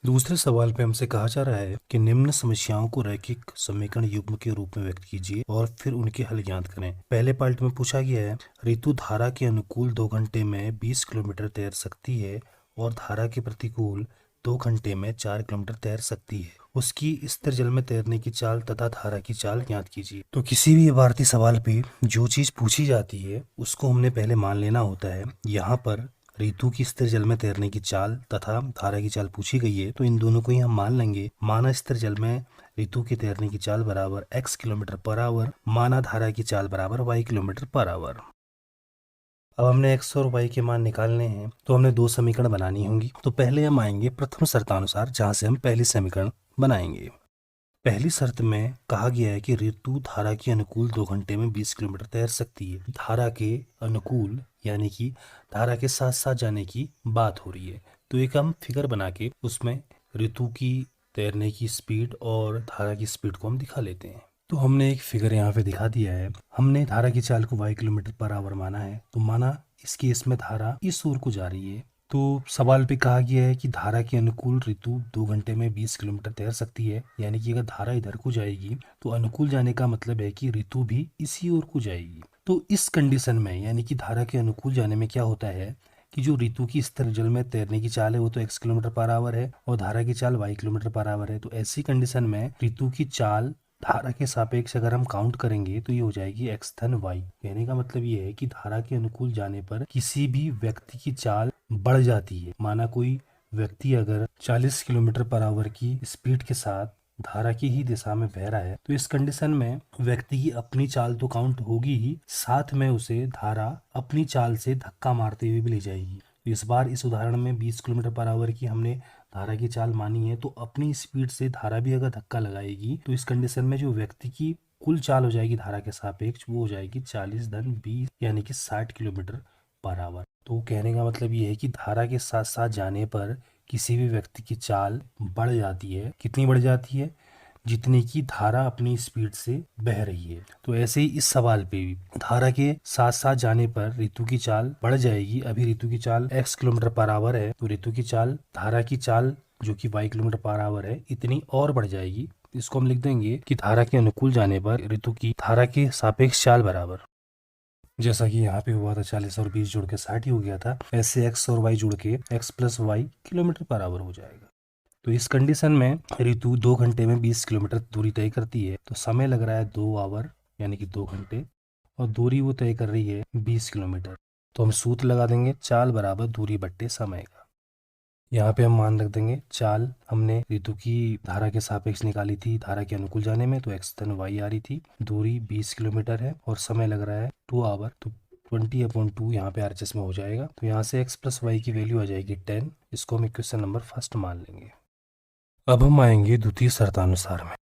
दूसरे सवाल पे हमसे कहा जा रहा है कि निम्न समस्याओं को रैखिक समीकरण युग्म के रूप में व्यक्त कीजिए और फिर उनके हल ज्ञात करें। पहले पार्ट में पूछा गया है, ऋतु धारा के अनुकूल 2 घंटे में 20 किलोमीटर तैर सकती है और धारा के प्रतिकूल 2 घंटे में 4 किलोमीटर तैर सकती है। उसकी स्थिर जल में तैरने की चाल तथा धारा की चाल ज्ञात कीजिए। तो किसी भी भारतीय सवाल पे जो चीज पूछी जाती है उसको हमने पहले मान लेना होता है। यहाँ पर ऋतु की स्थिर जल में तैरने की चाल तथा धारा की चाल पूछी गई है, तो इन दोनों को ही हम मान लेंगे। माना स्थिर जल में ऋतु की तैरने की चाल बराबर x किलोमीटर पर आवर, माना धारा की चाल बराबर y किलोमीटर पर आवर। अब हमने x और y के मान निकालने हैं, तो हमने दो समीकरण बनानी होंगी। तो पहले हम आएंगे प्रथम शर्तानुसार, जहां से हम पहली समीकरण बनाएंगे। पहली शर्त में कहा गया है कि ऋतु धारा के अनुकूल 2 घंटे में 20 किलोमीटर तैर सकती है। धारा के अनुकूल यानी कि धारा के साथ साथ जाने की बात हो रही है। तो एक हम फिगर बना के उसमें ऋतु की तैरने की स्पीड और धारा की स्पीड को हम दिखा लेते हैं। तो हमने एक फिगर यहाँ पे दिखा दिया है। हमने धारा की चाल को y किलोमीटर पर आवर माना है, तो माना इस केस में धारा इस ओर को जा रही है। तो सवाल पे कहा गया है कि धारा के अनुकूल ऋतु 2 घंटे में 20 किलोमीटर तैर सकती है, यानी कि अगर धारा इधर को जाएगी तो अनुकूल जाने का मतलब है कि ऋतु भी इसी ओर को जाएगी। तो इस कंडीशन में यानी कि धारा के अनुकूल जाने में क्या होता है कि जो ऋतु की स्थिर जल में तैरने की चाल है वो तो x किलोमीटर पर आवर है और धारा की चाल y किलोमीटर पर आवर है। तो ऐसी कंडीशन में ऋतु की चाल धारा के सापेक्ष अगर हम काउंट करेंगे तो ये हो जाएगी x धन y। कहने का मतलब ये है कि धारा के अनुकूल जाने पर किसी भी व्यक्ति की चाल बढ़ जाती है। माना कोई व्यक्ति अगर 40 किलोमीटर पर आवर की स्पीड के साथ धारा की ही दिशा में बह रहा है, तो इस कंडीशन में व्यक्ति की अपनी चाल तो काउंट होगी ही, साथ में उसे धारा अपनी चाल से धक्का मारते हुए भी ले जाएगी। तो इस बार इस उदाहरण में 20 किलोमीटर पर आवर की हमने धारा की चाल मानी है, तो अपनी स्पीड से धारा भी अगर धक्का लगाएगी तो इस कंडीशन में जो व्यक्ति की कुल चाल हो जाएगी धारा के सापेक्ष वो हो जाएगी 40 धन 20 यानी कि 60 किलोमीटर पर आवर। तो कहने का मतलब ये है कि धारा के साथ साथ जाने पर किसी भी व्यक्ति की चाल बढ़ जाती है। कितनी बढ़ जाती है? जितनी की धारा अपनी स्पीड से बह रही है। तो ऐसे ही इस सवाल पे भी धारा के साथ साथ जाने पर ऋतु की चाल बढ़ जाएगी। अभी ऋतु की चाल x किलोमीटर पर आवर है, तो ऋतु की चाल धारा की चाल जो कि y किलोमीटर पर आवर है इतनी और बढ़ जाएगी। इसको हम लिख देंगे कि धारा के अनुकूल जाने पर ऋतु की धारा के सापेक्ष चाल बराबर, जैसा कि यहाँ पे हुआ था 40 और 20 जुड़ के 60 ही हो गया था, ऐसे x और y जुड़ के x plus Y kilometre per hour हो जाएगा। तो इस कंडीशन में ऋतु 2 घंटे में 20 किलोमीटर दूरी तय करती है, तो समय लग रहा है 2 आवर यानी कि 2 घंटे, और दूरी वो तय कर रही है 20 किलोमीटर। तो हम सूत्र लगा देंगे चाल बराबर दूरी बट्टे समय का। यहाँ पे हम मान रख देंगे चाल हमने ऋतु की धारा के सापेक्ष निकाली थी धारा के अनुकूल जाने में, तो x धन y आ रही थी, दूरी 20 किलोमीटर है और समय लग रहा है 2 आवर, तो 20/2 यहाँ पे RHS में हो जाएगा। तो यहाँ से x प्लस वाई की वैल्यू आ जाएगी 10। इसको हम इक्वेशन नंबर फर्स्ट मान लेंगे। अब हम आएंगे द्वितीय शर्तानुसार में।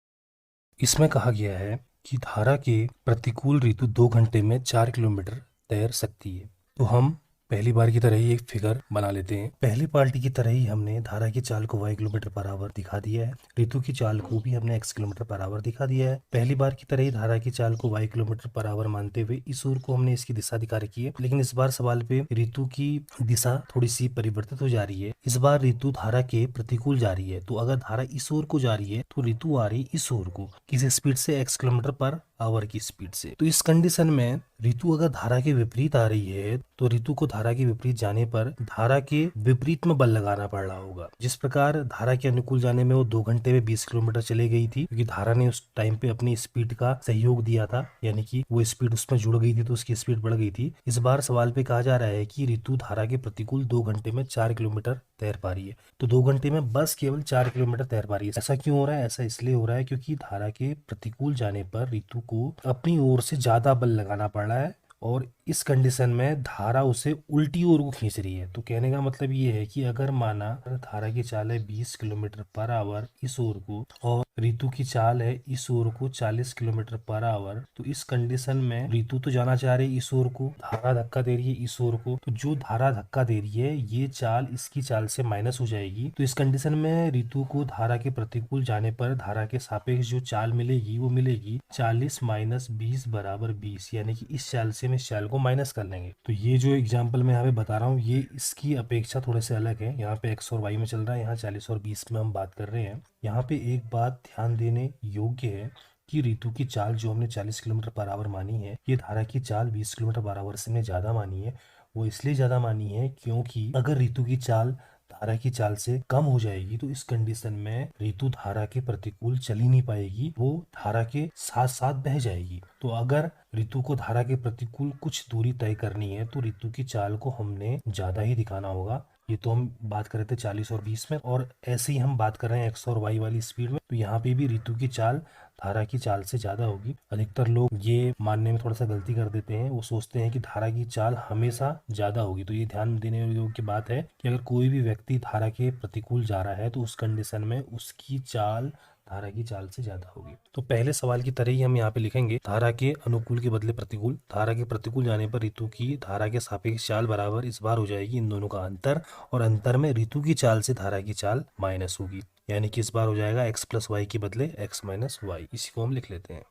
इसमें कहा गया है कि धारा के प्रतिकूल ऋतु 2 घंटे में 4 किलोमीटर तैर सकती है। तो हम पहली बार की तरह ही एक फिगर बना लेते हैं। पहली पार्टी की तरह ही हमने धारा की चाल को y किलोमीटर पर आवर दिखा दिया है, ऋतु की चाल को भी हमने x किलोमीटर पर आवर दिखा दिया है। पहली बार की तरह ही धारा की चाल को y किलोमीटर पर आवर मानते हुए इस ओर को हमने इसकी दिशा दिखा रखी है, लेकिन इस बार सवाल पे ऋतु की दिशा थोड़ी सी परिवर्तित हो जा रही है। इस बार ऋतु धारा के प्रतिकूल जा रही है, तो अगर धारा इस ओर को जा रही है तो ऋतु आ रही इस ओर को, किस स्पीड से? x किलोमीटर पर आवर की स्पीड से। तो इस कंडीशन में ऋतु अगर धारा के विपरीत आ रही है तो ऋतु को धारा के विपरीत जाने पर धारा के विपरीत में बल लगाना पड़ रहा होगा। जिस प्रकार धारा के अनुकूल जाने में वो 2 घंटे में 20 किलोमीटर चले गई थी, क्योंकि धारा ने उस टाइम पे अपनी स्पीड का सहयोग दिया था, यानी कि वो स्पीड उसमें जुड़ गई थी तो उसकी स्पीड बढ़ गई थी। इस बार सवाल पे कहा जा रहा है कि ऋतु धारा के प्रतिकूल 2 घंटे में 4 किलोमीटर तैर पा रही है। तो 2 घंटे में बस केवल 4 किलोमीटर तैर पा रही है। ऐसा क्यों हो रहा है? ऐसा इसलिए हो रहा है क्योंकि धारा के प्रतिकूल जाने पर ऋतु को अपनी ओर से ज्यादा बल लगाना पड़ रहा है और इस कंडीशन में धारा उसे उल्टी ओर को खींच रही है। तो कहने का मतलब ये है कि अगर माना धारा की चाल है 20 किलोमीटर पर आवर इस ओर को और ऋतु की चाल है इस ओर को 40 किलोमीटर पर आवर, तो इस कंडीशन में ऋतु तो जाना चाह रही है इस ओर को, धारा धक्का दे रही है इस ओर को, तो जो धारा धक्का दे रही है ये चाल इसकी चाल से माइनस हो जाएगी। तो इस कंडीशन में ऋतु को धारा के प्रतिकूल जाने पर धारा के सापेक्ष जो चाल मिलेगी वो मिलेगी 40 - 20 बराबर 20, यानी कि इस चाल से हम इस चाल को माइनस कर लेंगे। तो ये जो एग्जाम्पल मैं यहाँ पे बता रहा हूँ ये इसकी अपेक्षा थोड़े से अलग है। यहाँ पे x और y में चल रहा है, यहाँ 40 और 20 में हम बात कर रहे हैं। यहाँ पे एक बात ध्यान देने योग्य है कि ऋतु की चाल जो हमने 40 किलोमीटर पर आवर मानी है, ये धारा की चाल 20 किलोमीटर पर आवर से ज्यादा मानी है। वो इसलिए ज्यादा मानी है क्योंकि अगर ऋतु की चाल धारा की चाल से कम हो जाएगी तो इस कंडीशन में ऋतु धारा के प्रतिकूल चल ही नहीं पाएगी, वो धारा के साथ साथ बह जाएगी। तो अगर ऋतु को धारा के प्रतिकूल कुछ दूरी तय करनी है तो ऋतु की चाल को हमने ज्यादा ही दिखाना होगा। ये तो हम बात कर रहे थे 40 और 20 में, और ऐसे ही हम बात कर रहे हैं एक्स और वाई वाली स्पीड में। तो यहाँ पे भी ऋतु की चाल धारा की चाल से ज्यादा होगी। अधिकतर लोग ये मानने में थोड़ा सा गलती कर देते हैं, वो सोचते हैं कि धारा की चाल हमेशा ज्यादा होगी। तो ये ध्यान देने योग्य बात है कि अगर कोई भी व्यक्ति धारा के प्रतिकूल जा रहा है तो उस कंडीशन में उसकी चाल धारा की चाल से ज्यादा होगी। तो पहले सवाल की तरह ही हम यहाँ पे लिखेंगे धारा के अनुकूल के बदले प्रतिकूल। धारा के प्रतिकूल जाने पर ऋतु की धारा के सापेक्ष चाल बराबर इस बार हो जाएगी इन दोनों का अंतर, और अंतर में ऋतु की चाल से धारा की चाल माइनस होगी, यानी कि इस बार हो जाएगा x प्लस वाई के बदले x माइनस वाई। इसी को हम लिख लेते हैं।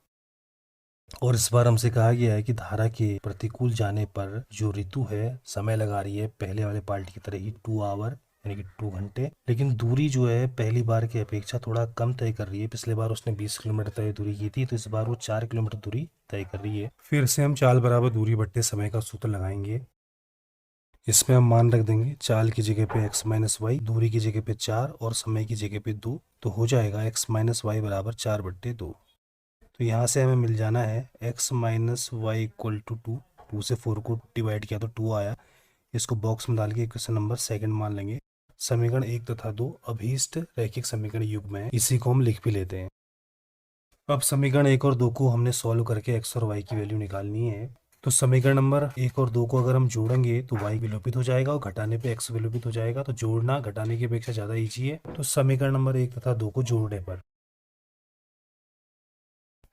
और इस बार हमसे कहा गया है कि धारा के प्रतिकूल जाने पर जो ऋतु है समय लगा रही है पहले वाले पार्ट की तरह ही 2 आवर यानी कि 2 घंटे, लेकिन दूरी जो है पहली बार की अपेक्षा थोड़ा कम तय कर रही है। पिछले बार उसने 20 किलोमीटर तय दूरी की थी, तो इस बार वो 4 किलोमीटर दूरी तय कर रही है। फिर से हम चाल बराबर दूरी बट्टे समय का सूत्र लगाएंगे। इसमें हम मान रख देंगे चाल की जगह पे x माइनस वाई, दूरी की जगह पे 4 और समय की जगह पे 2, तो हो जाएगा x माइनस वाई बराबर 4/2। तो यहाँ से हमें मिल जाना है x minus Y equal to 2। 2 से 4 को डिवाइड किया तो 2 आया। इसको बॉक्स में डाल के क्वेश्चन नंबर सेकंड मान लेंगे। समीकरण 1 तथा 2 अभीष्ट रैखिक समीकरण युग्म है, इसी को हम लिख भी लेते हैं। अब समीकरण 1 और 2 को हमने सॉल्व करके x और y की वैल्यू निकालनी है। तो समीकरण नंबर 1 और 2 को अगर हम जोड़ेंगे तो y विलोपित हो जाएगा और घटाने पे x विलोपित हो जाएगा। तो जोड़ना घटाने की अपेक्षा ज्यादा ईजी है। तो समीकरण नंबर 1 तथा 2 को जोड़ने पर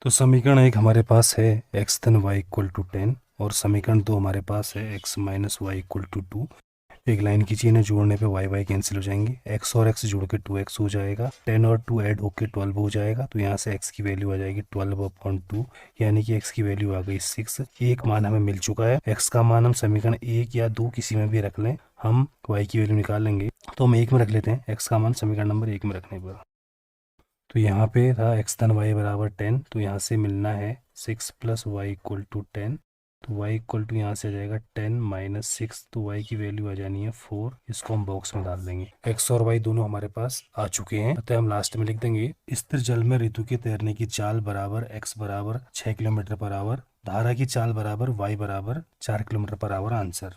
तो समीकरण 1 हमारे पास है x धन y इक्वल टू 10 और समीकरण 2 हमारे पास है x minus Y equal to 2। एक लाइन खींचिए, इन्हें जोड़ने पे y कैंसिल हो जाएंगे, x और x जोड़ के 2x हो जाएगा, 10 और 2 ऐड होके 12 हो जाएगा। तो यहाँ से x की वैल्यू आ जाएगी 12/2, यानी कि x की वैल्यू आ गई 6। एक मान हमें मिल चुका है। x का मान हम समीकरण 1 या 2 किसी में भी रख लें, हम y की वैल्यू निकाल लेंगे। तो हम 1 में रख लेते हैं x का मान समीकरण नंबर 1 में रखने पर। तो यहाँ पे था x धन y बराबर 10, तो यहाँ से मिलना है 6 प्लस वाई इक्वल टू 10। तो y इक्वल टू यहाँ से आ जाएगा 10 माइनस 6, तो y की वैल्यू आ जानी है 4। इसको हम बॉक्स में डाल देंगे। x और y दोनों हमारे पास आ चुके हैं, अतः हम लास्ट में लिख देंगे स्थिर जल में ऋतु के तैरने की चाल बराबर x बराबर 6 किलोमीटर पर आवर, धारा की चाल बराबर y बराबर 4 किलोमीटर पर आवर। आंसर।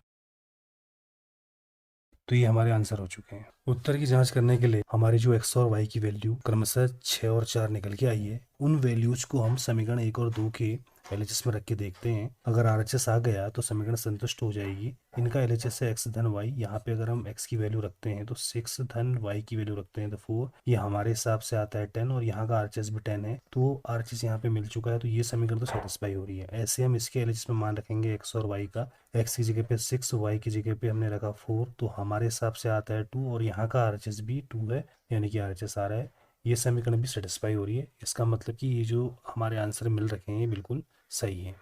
तो ये हमारे आंसर हो चुके हैं। उत्तर की जांच करने के लिए हमारी जो x और y की वैल्यू क्रमशः 6 और 4 निकल के आई है, उन वैल्यूज को हम समीकरण 1 और 2 के LHS में रख के देखते हैं। अगर RHS आ गया तो समीकरण संतुष्ट हो जाएगी। इनका LHS है x धन y। यहाँ पे अगर हम x की वैल्यू रखते हैं तो 6 धन y की वैल्यू रखते हैं तो 4, ये हमारे हिसाब से आता है 10, और यहाँ का RHS भी 10 है, तो RHS यहाँ पे मिल चुका है। तो ये समीकरण तो सेटिस्फाई हो रही है। ऐसे हम इसके LHS में मान रखेंगे x और y का। x की जगह पे 6, y की जगह पे हमने रखा 4, तो हमारे हिसाब से आता है 2, और यहाँ का RHS भी 2 है, यानी कि RHS आ रहा है। ये समीकरण भी सेटिस्फाई हो रही है। इसका मतलब कि ये जो हमारे आंसर मिल रखे हैं ये बिल्कुल सही है।